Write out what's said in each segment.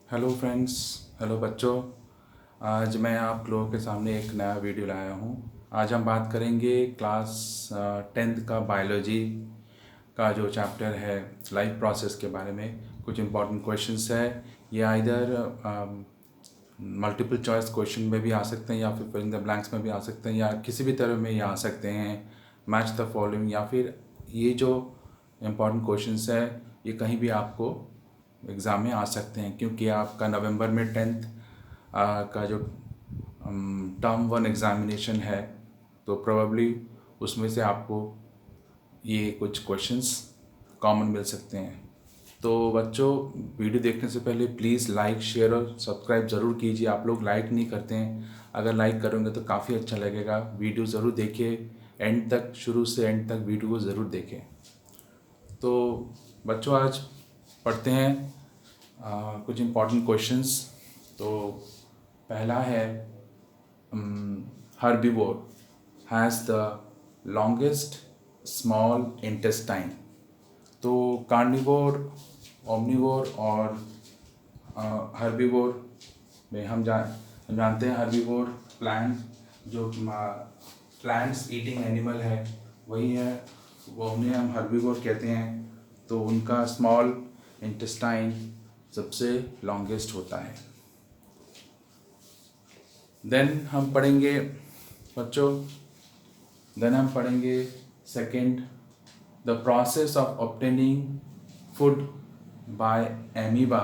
Hello friends. Hello बच्चों। आज मैं आप लोगों के सामने एक नया वीडियो लाया हूँ। आज हम बात करेंगे क्लास 10th का बायोलॉजी का जो चैप्टर है लाइफ प्रोसेस के बारे में। कुछ इंपॉर्टेंट क्वेश्चंस है। ये आइदर मल्टीपल चॉइस क्वेश्चन में भी आ सकते हैं या फिर फिल इन द ब्लैंक्स में भी आ सकते हैं या किसी भी तरह में ये आ सकते हैं। मैच द फॉलोइंग या फिर ये जो इम्पॉर्टेंट क्वेश्चंस है ये कहीं भी आपको एग्ज़ाम में आ सकते हैं, क्योंकि आपका नवंबर में 10th का जो टर्म 1 एग्ज़ामिनेशन है तो प्रोबेबली उसमें से आपको ये कुछ क्वेश्चंस कॉमन मिल सकते हैं। तो बच्चों, वीडियो देखने से पहले प्लीज़ लाइक शेयर और सब्सक्राइब ज़रूर कीजिए। आप लोग लाइक नहीं करते हैं, अगर लाइक करोगे तो काफ़ी अच्छा लगेगा। वीडियो ज़रूर देखिए एंड तक, शुरू से एंड तक वीडियो को ज़रूर देखें। तो बच्चों, आज पढ़ते हैं कुछ इम्पॉर्टेंट क्वेश्चंस। तो पहला है, herbivore has the longest small intestine. तो कार्निवोर, ओमनिवोर और हर्बीवोर में हम जानते हैं हर्बीवोर प्लांट जो प्लांट्स ईटिंग एनिमल है वही है, वो उन्हें हम हर्बीवोर कहते हैं। तो उनका स्मॉल इंटेस्टाइन सबसे लॉन्गेस्ट होता है। देन हम पढ़ेंगे बच्चों, second, the process of obtaining food by amoeba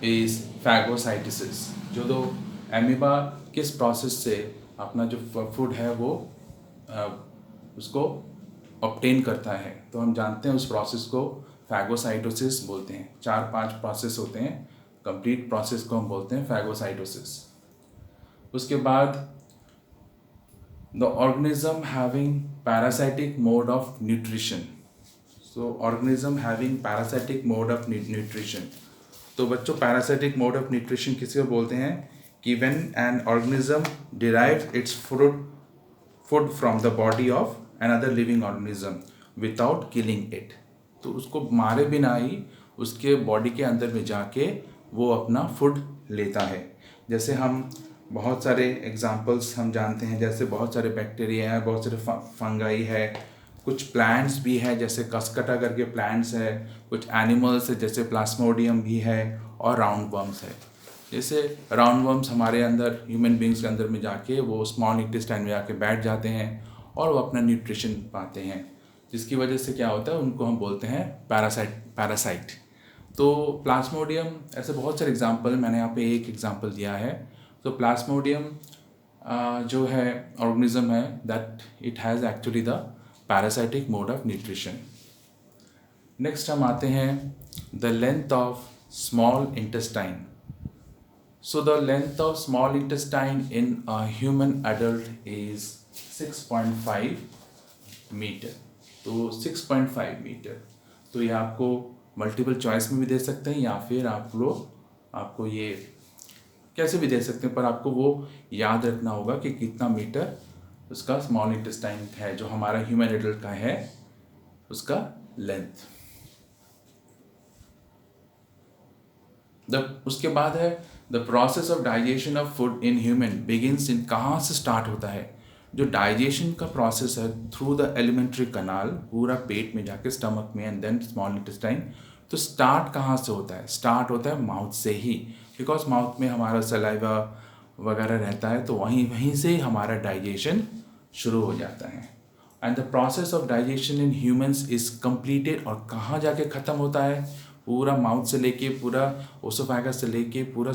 is phagocytosis. जो दो एमीबा किस प्रोसेस से अपना जो फूड है वो उसको ऑब्टेन करता है, तो हम जानते हैं उस प्रोसेस को फैगोसाइटोसिस बोलते हैं। 4-5 प्रोसेस होते हैं, कंप्लीट प्रोसेस को हम बोलते हैं फैगोसाइटोसिस। उसके बाद the organism having parasitic mode of nutrition. Organism having parasitic mode of nutrition. तो बच्चों, पैरासाइटिक मोड ऑफ न्यूट्रिशन किसी को बोलते हैं कि when an organism derive its food from the body of another living organism without killing it. तो उसको मारे बिना ही उसके बॉडी के अंदर में जाके वो अपना फूड लेता है। जैसे हम बहुत सारे एग्जांपल्स हम जानते हैं, जैसे बहुत सारे बैक्टीरिया हैं, बहुत सारे फंगाई है, कुछ प्लांट्स भी है जैसे कसकटा करके प्लांट्स है, कुछ एनिमल्स है जैसे प्लाज्मोडियम भी है, और राउंड वर्म्स है। जैसे राउंड वर्म्स हमारे अंदर, ह्यूमन बींग्स के अंदर में जाके वो स्मॉल इंटेस्टाइन में जाके बैठ जाते हैं और वो अपना न्यूट्रिशन पाते हैं, जिसकी वजह से क्या होता है, उनको हम बोलते हैं पैरासाइट। तो प्लाज्मोडियम, ऐसे बहुत सारे एग्जाम्पल, मैंने यहाँ पे एक एग्जाम्पल दिया है। तो प्लाज्मोडियम जो है ऑर्गेनिज्म है that it has actually the parasitic mode of nutrition. Next हम आते हैं the length of small intestine. So the length of small intestine in a human adult is 6.5 metre. तो 6.5 मीटर, तो ये आपको मल्टीपल चॉइस में भी दे सकते हैं या फिर आपको ये कैसे भी दे सकते हैं, पर आपको वो याद रखना होगा कि कितना मीटर उसका स्मॉल इंटेस्टाइन है, जो हमारा ह्यूमन एडल्ट का है उसका लेंथ। उसके बाद है the process of digestion of food in human begins in. कहाँ से स्टार्ट होता है जो डाइजेशन का प्रोसेस है? थ्रू द एलिमेंट्री कनाल, पूरा पेट में जाके स्टमक में एंड देन स्मॉल इंटेस्टाइन। तो स्टार्ट कहाँ से होता है? स्टार्ट होता है माउथ से ही, बिकॉज माउथ में हमारा सलाइवा वगैरह रहता है, तो वहीं से ही हमारा डाइजेशन शुरू हो जाता है। And the process of digestion in humans is completed, और कहाँ जाके ख़त्म होता है? पूरा माउथ से लेके, पूरा ओसोफेगस से लेके, पूरा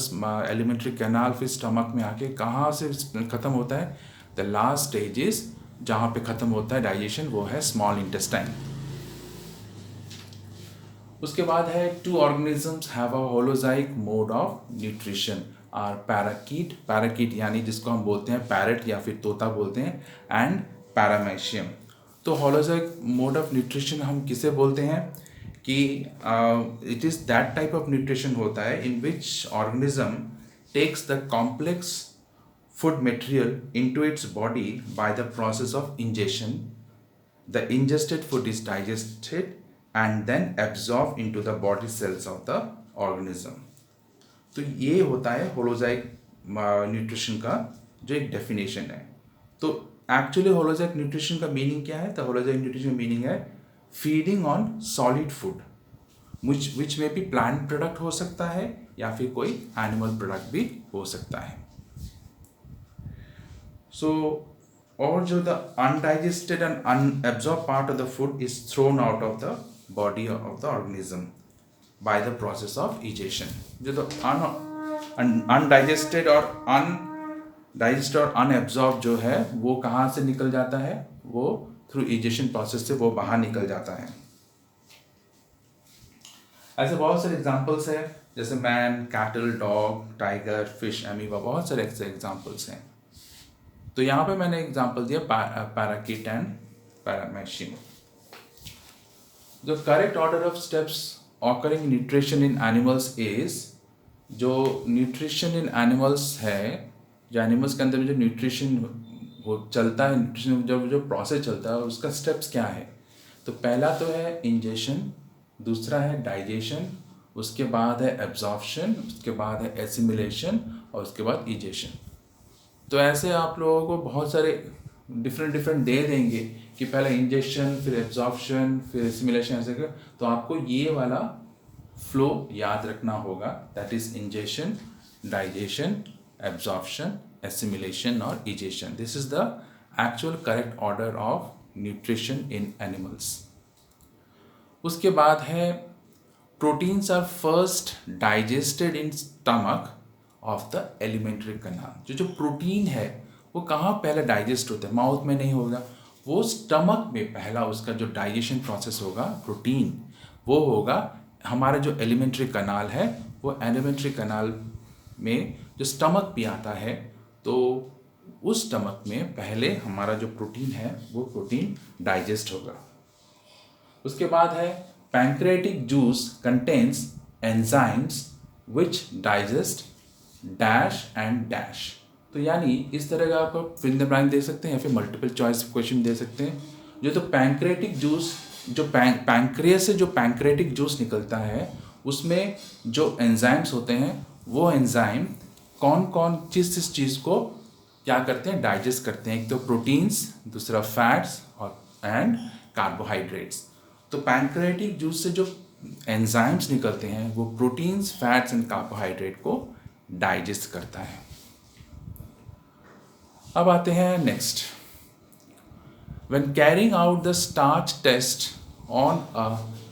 एलिमेंट्री कैनाल, फिर स्टमक में आके कहाँ से ख़त्म होता है? द लास्ट स्टेज इज, जहाँ पे ख़त्म होता है डाइजेशन, वो है स्मॉल इंटेस्टाइन। उसके बाद है two organisms have a holozoic mode of nutrition are parakeet यानी जिसको हम बोलते हैं पैरट या फिर तोता बोलते हैं, एंड पैरामेशियम। तो होलोजाइक मोड ऑफ न्यूट्रिशन हम किसे बोलते हैं कि it is that type of nutrition होता है in which organism takes the complex food material into its body by the process of ingestion. The ingested food is digested and then absorbed into the body cells of the organism. तो ये होता है होलोजाइक nutrition का जो एक definition है। तो actually होलोजाइक nutrition का मीनिंग क्या है? तो होलोजाइक न्यूट्रिशन का मीनिंग है feeding on solid food which में भी प्लांट प्रोडक्ट हो सकता है या फिर कोई एनिमल प्रोडक्ट भी हो सकता है। सो और जो the undigested and unabsorbed part of the food is thrown out of the body of the organism by the process of egestion. जो तो अनडाइजेस्टेड और अनडाइजेस्टेड और अनएब्जॉर्ब जो है वो कहाँ से निकल जाता है? वो थ्रू इजेशन प्रोसेस से वो बाहर निकल जाता है। ऐसे बहुत सारे एग्जांपल्स हैं, जैसे man, cattle, dog, tiger, fish, amoeba, बहुत सारे ऐसे एग्जांपल्स हैं। तो यहाँ पे मैंने एग्जांपल दिया parakeet and paramecium. The correct order of steps occurring nutrition in animals is, जो न्यूट्रिशन इन एनिमल्स है, जो एनिमल्स के अंदर जो न्यूट्रिशन वो चलता है, न्यूट्रिशन जो प्रोसेस चलता है उसका स्टेप्स क्या है? तो पहला तो है इंजेशन, दूसरा है डाइजेशन, उसके बाद है एब्जॉर्प्शन, उसके बाद है एसिमिलेशन और उसके बाद इजेशन। तो ऐसे आप लोगों को बहुत सारे डिफरेंट दे देंगे कि पहले इंजेक्शन, फिर एब्जॉर्प्शन, फिर एसिमिलेशन, ऐसे कर। तो आपको ये वाला फ्लो याद रखना होगा, that is injection, digestion, absorption, assimilation और egestion. This is the actual correct order of nutrition in animals. उसके बाद है proteins are first digested in stomach of the alimentary canal. जो प्रोटीन है वो कहाँ पहले डाइजेस्ट होता है? माउथ में नहीं होगा, वो स्टमक में पहला उसका जो डाइजेशन प्रोसेस होगा प्रोटीन, वो होगा हमारा जो एलिमेंट्री कैनाल है, वो एलिमेंट्री कैनाल में जो स्टमक भी आता है, तो उस स्टमक में पहले हमारा जो प्रोटीन है वो प्रोटीन डाइजेस्ट होगा। उसके बाद है pancreatic juice contains enzymes which digest dash and dash. तो यानी इस तरह का आप फिल इन द ब्लैंक दे सकते हैं या फिर मल्टीपल चॉइस क्वेश्चन दे सकते हैं। जो तो पैंक्रियाटिक जूस, जो पैंक्रियास से जो पैंक्रियाटिक जूस निकलता है उसमें जो एंजाइम्स होते हैं, वो एंजाइम कौन कौन किस चीज़ को क्या करते हैं? डाइजेस्ट करते हैं। एक तो प्रोटीन्स, दूसरा फैट्स और एंड कार्बोहाइड्रेट्स। तो पैंक्रियाटिक जूस से जो एंजाइम्स निकलते हैं वो प्रोटीन्स, फैट्स एंड कार्बोहाइड्रेट को डाइजेस्ट करता है। अब आते हैं next. When carrying out the starch test on a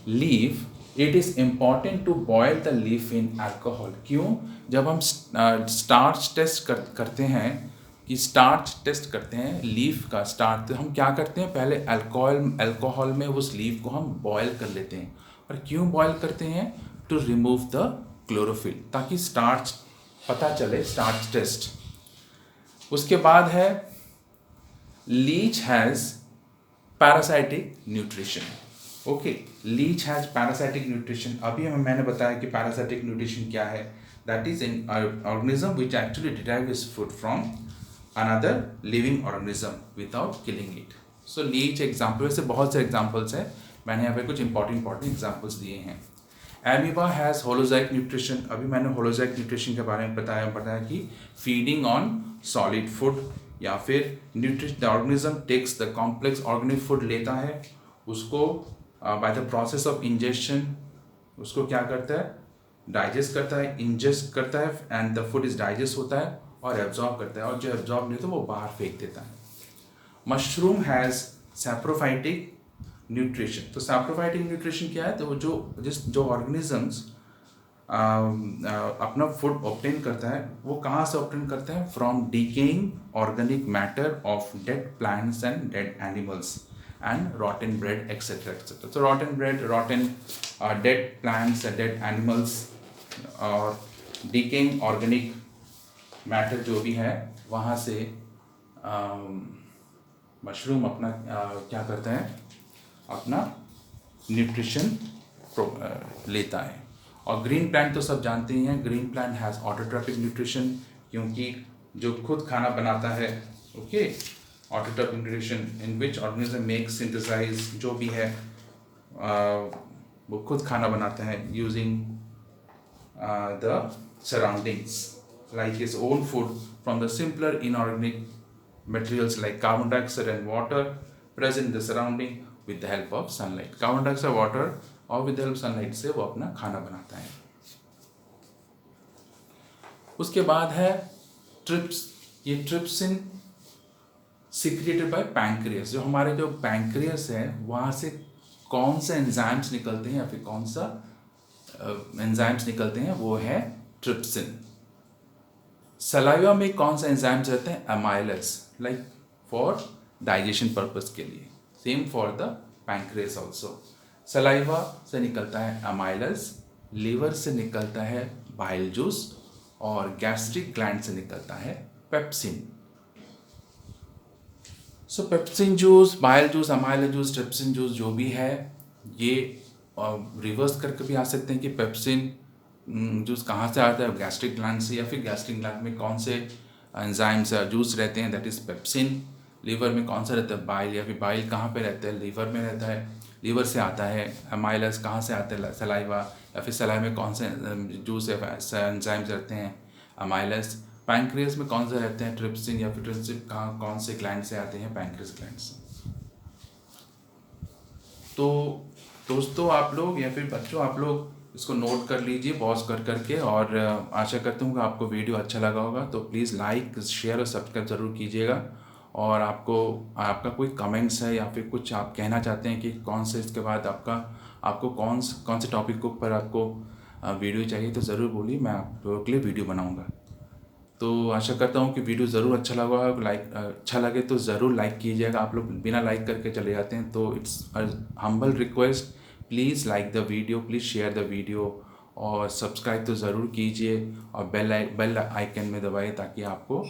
leaf, it is important to boil the leaf in alcohol. क्यों? जब हम स्टार्च टेस्ट करते हैं, कि स्टार्च टेस्ट करते हैं लीफ का स्टार्च, तो हम क्या करते हैं? पहले अल्कोहल में उस लीफ को हम बॉयल कर लेते हैं। और क्यों बॉयल करते हैं? टू रिमूव द क्लोरोफिल, ताकि स्टार्च पता चले, स्टार्च टेस्ट। उसके बाद है leech has parasitic nutrition. Okay, leech has parasitic nutrition. अभी मैंने बताया कि पैरासाइटिक न्यूट्रिशन क्या है। That is an organism which actually derive is food from another living organism without killing it. So leech example, से बहुत से एग्जाम्पल्स हैं, मैंने यहाँ पे कुछ इंपॉर्टेंट एग्जाम्पल्स दिए हैं। Amoeba has holozoic nutrition. अभी मैंने होलोजाइक न्यूट्रिशन के बारे में बताया कि फीडिंग ऑन सॉलिड फूड या फिर nutrition, the organism takes the complex organic food लेता है, उसको by the process of injection उसको क्या करता है? डाइजेस्ट करता है, इंजेस्ट करता है, and the food is digest होता है और एब्जॉर्ब करता है, और जो एब्जॉर्ब नहीं होता वो बाहर फेंक देता है। Mushroom has saprophytic nutrition. तो सैप्रोफाइटिक न्यूट्रिशन क्या है? तो जो ऑर्गेनिजम्स अपना फूड ऑब्टेन करता है, वो कहाँ से ऑब्टेन करते हैं? From decaying organic matter of dead plants and dead animals and rotten bread, etc. etc. So rotten dead plants and dead animals और decaying organic matter जो भी है, वहाँ से मशरूम अपना क्या करता है? अपना न्यूट्रिशन लेता है। और ग्रीन प्लांट तो सब जानते ही हैं, green plant has autotrophic nutrition, क्योंकि जो खुद खाना बनाता है, okay, autotrophic nutrition in which organism make synthesize, जो भी है वो खुद खाना बनाता है using the surroundings, like his own food from the simpler inorganic materials like carbon dioxide and water present in the surrounding with the help of sunlight. Carbon dioxide, water और with help sunlight से वो अपना खाना बनाता है। उसके बाद है ट्रिप्स। ये ट्रिप्सिन सिक्रेटेड बाय पैंक्रियास। जो हमारे जो पैंक्रियास है वहाँ से कौन से एंजाइम्स निकलते हैं या फिर कौन सा एंजाइम्स निकलते हैं वो है ट्रिप्सिन। सलाइवा में कौन सा एंजाइम्स रहते हैं? Amylase, like for digestion purpose के लिए। Same for the pancreas also. Saliva से निकलता है अमाइलस, लीवर से निकलता है बाइल जूस और गैस्ट्रिक ग्लैंड से निकलता है pepsin. So pepsin juice, bile juice, amylase juice, trypsin juice जो भी है ये रिवर्स करके भी आ सकते हैं कि पेप्सिन जूस कहाँ से आता है? गैस्ट्रिक ग्लैंड से, या फिर गैस्ट्रिक ग्लैंड में कौन से एंजाइम्स जूस रहते हैं, दैट इज़ पेप्सिन। लीवर में कौन सा रहता है? बाइल, या फिर बाइल कहाँ पे रहता है? लीवर में रहता है, लीवर से आता है। अमाइलस कहाँ से आता है? सलाइवा, या फिर सलाइवा में कौन से जूस या एंजाइम्स रहते हैं? अमाइलस। पैंक्रियास में कौन से रहते हैं? ट्रिप्सिन, या फिर ट्रिप्सिन कहाँ कौन से ग्लैंड से आते हैं? पैंक्रियास ग्लैंड से। तो दोस्तों आप लोग या फिर बच्चों आप लोग इसको नोट कर लीजिए पॉज कर करके, और आशा करता हूँ कि आपको वीडियो अच्छा लगा होगा। तो प्लीज़ लाइक, शेयर और सब्सक्राइब ज़रूर कीजिएगा। और आपका कोई कमेंट्स है या फिर कुछ आप कहना चाहते हैं कि कौन से इसके बाद आपको कौन से टॉपिक के ऊपर आपको वीडियो चाहिए तो ज़रूर बोलिए, मैं आप लोगों के लिए वीडियो बनाऊँगा। तो आशा करता हूँ कि वीडियो ज़रूर अच्छा लगा होगा। लाइक अच्छा लगे तो ज़रूर लाइक कीजिएगा। आप लोग बिना लाइक करके चले जाते हैं, तो it's humble request, please like the video, please share the video और सब्सक्राइब तो ज़रूर कीजिए और बेल आइकन में दबाइए ताकि आपको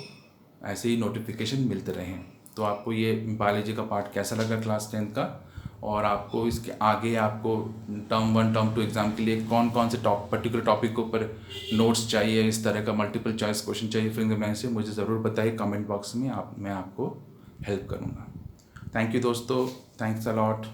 ऐसे ही नोटिफिकेशन मिलते रहें। तो आपको ये बायोलॉजी का पार्ट कैसा लगा क्लास 10 का, और आपको इसके आगे आपको टर्म 1 टर्म 2 एग्ज़ाम के लिए कौन कौन से पर्टिकुलर टॉपिक के ऊपर नोट्स चाहिए, इस तरह का मल्टीपल चॉइस क्वेश्चन चाहिए फिर मैं से मुझे ज़रूर बताइए कमेंट बॉक्स में। मैं आपको हेल्प करूँगा। थैंक यू दोस्तों, थैंक्स अ लॉट।